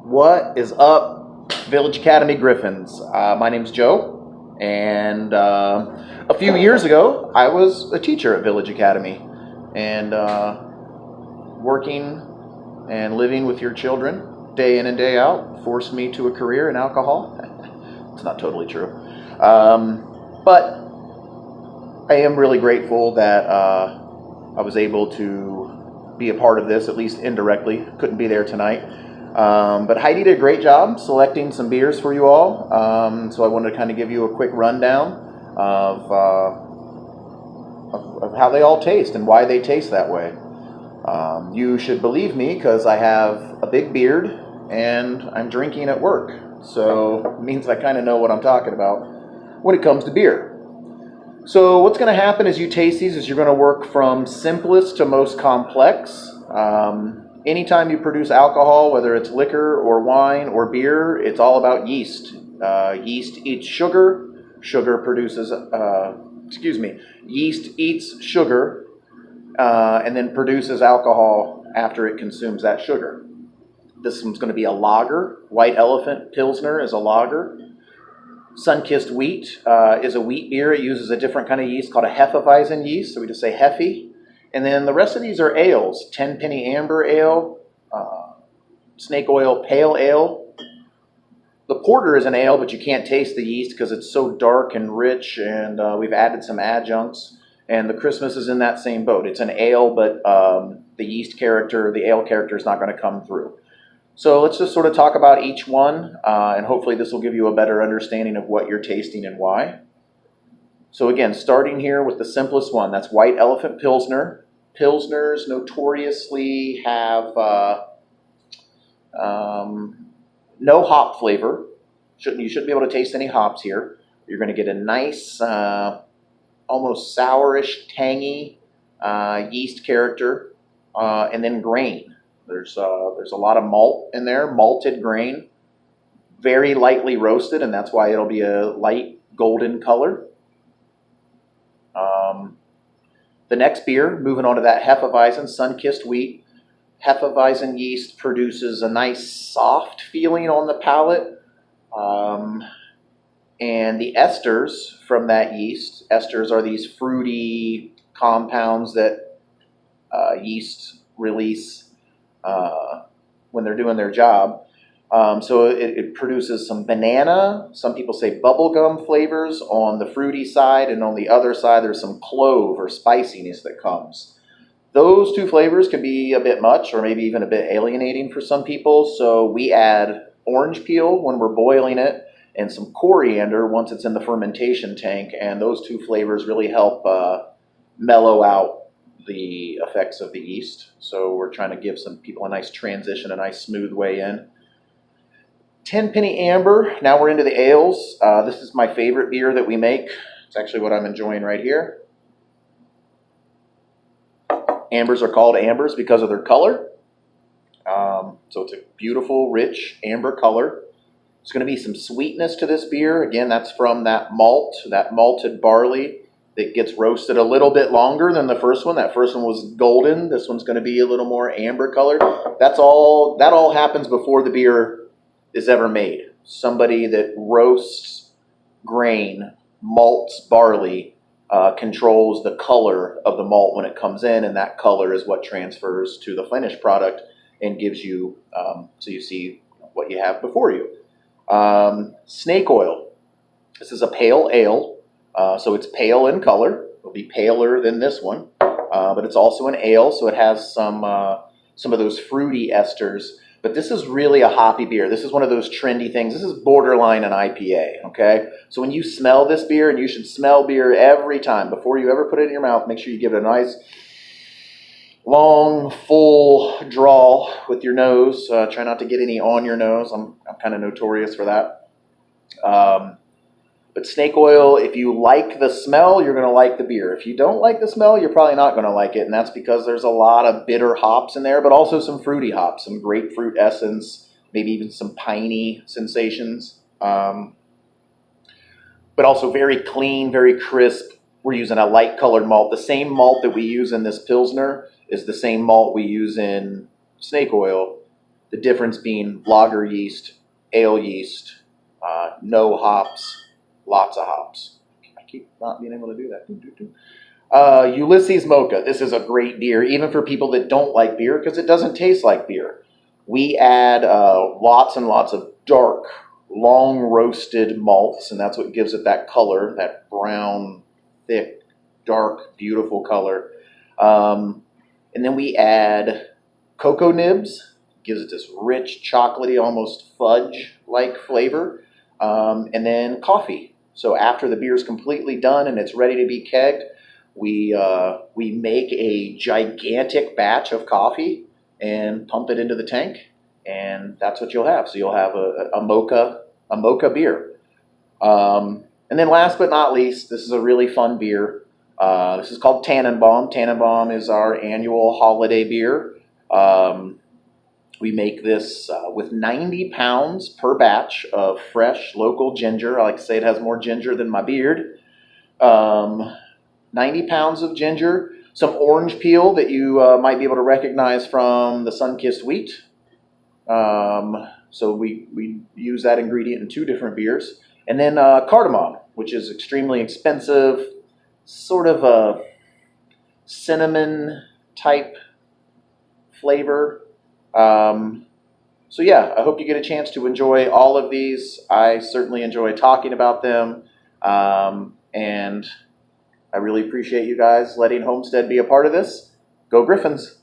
What is up, Village Academy Griffins? My name's Joe, and a few years ago, I was a teacher at Village Academy, and working and living with your children day in and day out forced me to a career in alcohol. It's not totally true, but I am really grateful that I was able to be a part of this, at least indirectly. Couldn't be there tonight. But Heidi did a great job selecting some beers for you all. So I wanted to kind of give you a quick rundown of how they all taste and why they taste that way. You should believe me because I have a big beard and I'm drinking at work. So it means I kind of know what I'm talking about when it comes to beer. So what's going to happen as you taste these is you're going to work from simplest to most complex. Anytime you produce alcohol, whether it's liquor or wine or beer, it's all about yeast. Yeast eats sugar. Yeast eats sugar and then produces alcohol after it consumes that sugar. This one's going to be a lager. White Elephant Pilsner is a lager. Sunkissed Wheat is a wheat beer. It uses a different kind of yeast called a Hefeweizen yeast, so we just say Hefe. And then the rest of these are ales. Tenpenny Amber Ale, Snake Oil Pale Ale. The porter is an ale, but you can't taste the yeast because it's so dark and rich, and we've added some adjuncts. And the Christmas is in that same boat. It's an ale, but the yeast character, the ale character is not going to come through. So let's just sort of talk about each one, and hopefully this will give you a better understanding of what you're tasting and why. So again, starting here with the simplest one, that's White Elephant Pilsner. Pilsners notoriously have no hop flavor. You shouldn't be able to taste any hops here. You're going to get a nice, almost sourish, tangy yeast character, and then grain. There's a lot of malt in there, malted grain, very lightly roasted, and that's why it'll be a light golden color. The next beer, moving on to that Hefeweizen, Sunkissed Wheat. Hefeweizen yeast produces a nice soft feeling on the palate. And the esters from that yeast, esters are these fruity compounds that yeast release when they're doing their job. So it produces some banana, some people say bubblegum flavors on the fruity side, and on the other side there's some clove or spiciness that comes. Those two flavors can be a bit much or maybe even a bit alienating for some people, so we add orange peel when we're boiling it and some coriander once it's in the fermentation tank, and those two flavors really help mellow out the effects of the yeast. So we're trying to give some people a nice transition, a nice smooth way in. Tenpenny Amber, now we're into the ales. This is my favorite beer that we make. It's actually what I'm enjoying right here. Ambers are called ambers because of their color. So it's a beautiful, rich amber color. There's going to be some sweetness to this beer. Again, that's from that malt, that malted barley that gets roasted a little bit longer than the first one. That first one was golden. This one's going to be a little more amber colored. That all happens before the beer is ever made. Somebody that roasts grain, malts barley, controls the color of the malt when it comes in, and that color is what transfers to the finished product and gives you, so you see what you have before you. Snake Oil. This is a pale ale, so it's pale in color. It'll be paler than this one, but it's also an ale, so it has some of those fruity esters. But this is really a hoppy beer. This is one of those trendy things. This is borderline an IPA, okay? So when you smell this beer, and you should smell beer every time, before you ever put it in your mouth, make sure you give it a nice, long, full draw with your nose. Try not to get any on your nose. I'm kind of notorious for that. But Snake Oil, if you like the smell, you're going to like the beer. If you don't like the smell, you're probably not going to like it, and that's because there's a lot of bitter hops in there, but also some fruity hops, some grapefruit essence, maybe even some piney sensations. But also very clean, very crisp. We're using a light colored malt. The same malt that we use in this Pilsner is the same malt we use in Snake Oil. The difference being lager yeast, ale yeast, no hops, lots of hops. I keep not being able to do that. Ulysses Mocha. This is a great beer, even for people that don't like beer, because it doesn't taste like beer. We add lots and lots of dark, long roasted malts, and that's what gives it that color, that brown, thick, dark, beautiful color. And then we add cocoa nibs. Gives it this rich, chocolatey, almost fudge-like flavor. And then coffee. So after the beer is completely done and it's ready to be kegged, we make a gigantic batch of coffee and pump it into the tank, and that's what you'll have. So you'll have a mocha beer. And then last but not least, this is a really fun beer. This is called Tannenbaum. Tannenbaum is our annual holiday beer. We make this with 90 pounds per batch of fresh local ginger. I like to say it has more ginger than my beard. 90 pounds of ginger, some orange peel that you might be able to recognize from the sun-kissed wheat. So we use that ingredient in 2 different beers. And then cardamom, which is extremely expensive, sort of a cinnamon type flavor. So yeah, I hope you get a chance to enjoy all of these. I certainly enjoy talking about them. And I really appreciate you guys letting Homestead be a part of this. Go Griffins!